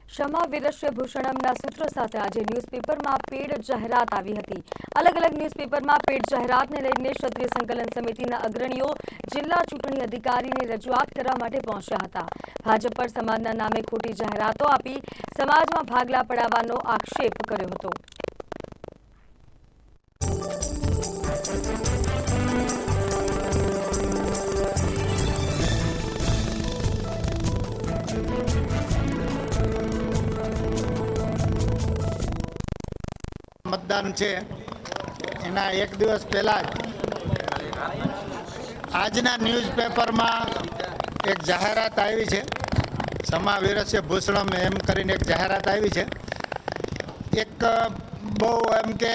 क्षमा वीरस्य भूषणमના સૂત્ર સાથે આજે ન્યૂઝપેપરમાં પેડ જાહેરાત આવી હતી। અલગ અલગ ન્યૂઝપેપરમાં પેડ જાહેરાતને લઈને ક્ષત્રિય સંકલન સમિતિના અગ્રણીઓ જિલ્લા ચૂંટણી અધિકારીને રજૂઆત કરવા માટે પહોંચ્યા હતા। ભાજપ પર સમાજના નામે ખોટી જાહેરાતો આપી સમાજમાં ભાગલા પડાવવાનો આક્ષેપ કર્યો હતો। मतदान है एना एक दिवस पहला आजना न्यूज़पेपर में एक जाहरात आई है। क्षमा वीरस्य भूषणम एम करीने एक जाहरात आई है। एक बहु एम के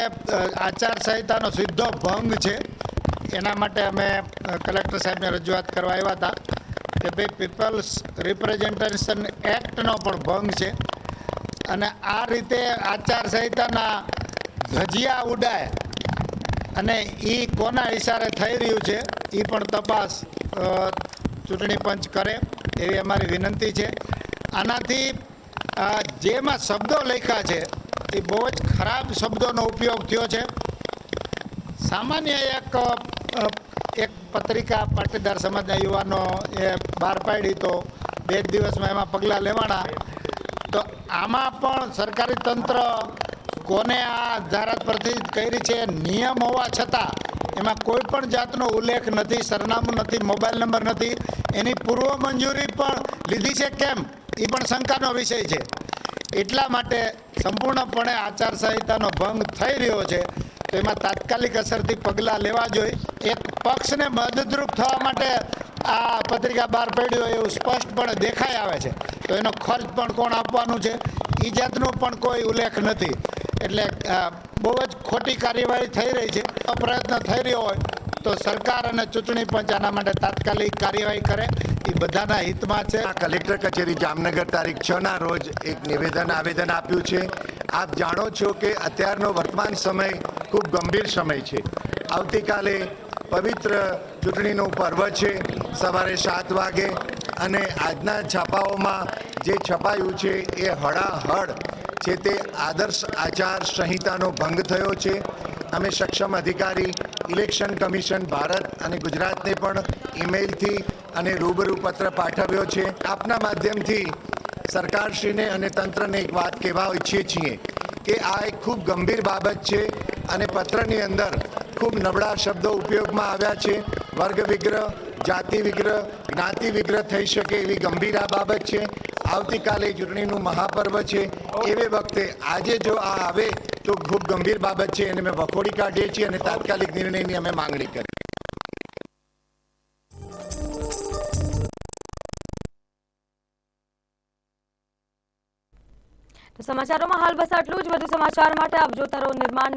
आचार संहिता सीधो भंग है। एना माटे अमे कलेक्टर साहेब ने रजूआत करवा आव्या हता कि भाई पीपल्स रिप्रेजेंटेशन एक्ट नो पण भंग है अने आ रीते आचार संहिता धजिया उड़ाए अने ई कोना इशारे थई रह्युं छे ई पण तपास चूंटणी पंच करे एवी अमारी विनंती है। आनाथी जेमां शब्दों लख्या छे ए बहु ज खराब शब्दों उपयोग थयो छे। सामान्य एक पत्रिका पाटीदार समाजना युवानो ए बहार पाडी तो 2 दिवस में एमां पगला लेवाना। तो आमां पण सरकारी तंत्र कोने आ जाहरात परथी करी छे नियम होवा छतां एमां कोईपण जातनो उल्लेख नहीं, सरनामું नहीं, मोबाइल नंबर नहीं, एनी पूर्व मंजूरी पण लीधी छे केम ई पण शंकानो विषय छे। एटला माटे संपूर्णपणे आचार संहितानो भंग थई रह्यो छे तो एमां तात्कालिक असरथी पगला लेवा जोईए। एक पक्षने मददरूप थवा माटे आ पत्रिका बहार पड्यो एवुं स्पष्टपणे देखाई आवे छे तो एनो खर्च पण कोण आपवानुं छे ई जातनो पण कोई उल्लेख नहीं। एटले बहु ज खोटी कार्यवाही थई रही है। प्रयत्न थई रह्यो होय तो सरकार अने चूंटणी पंच आना माटे तात्कालिक कार्यवाही करे ए बधाना हितमां छे। कलेक्टर कचेरी जामनगर तारीख 6 ना रोज एक निवेदन आवेदन आप्युं छे। आप जाणो छो कि अत्यारनो वर्तमान समय खूब गंभीर समय है। आवतीकाले पवित्र चूंटणीनुं पर्व है। सवारे 7 वागे अने आजना छापाओमां जे छपायुं छे ए हड़ाहड़ छे ते आदर्श आचार संहितानो भंग थयो छे। अमे सक्षम अधिकारी इलेक्शन कमिशन भारत अने गुजरात ने पण ईमेल थी अने रूबरू पत्र पाठव्यो छे। आपना माध्यमथी सरकारश्रीने अने तंत्रने एक बात कहेवा इच्छीए छीए कि आ एक खूब गंभीर बाबत छे अने पत्रनी अंदर खूब नबळा शब्दों उपयोग में आव्या छे। वर्ग विग्रह, जाति विग्रह, ज्ञाति विग्रह थई शके एवी गंभीर आ बाबत छे। आवतीकाले चूंटणीनुं महापर्व है एवे वखते आजे जो आ आवे तो खूब गंभीर बाबत है एने अमे वखोड़ी काढीए छीए अने तात्कालिक निर्णयनी अमे मांगणी करी। तो समाचारों में हाल बस आटલું જ। વધુ સમાચાર માટે આપ જોતા રહો નિર્માણ।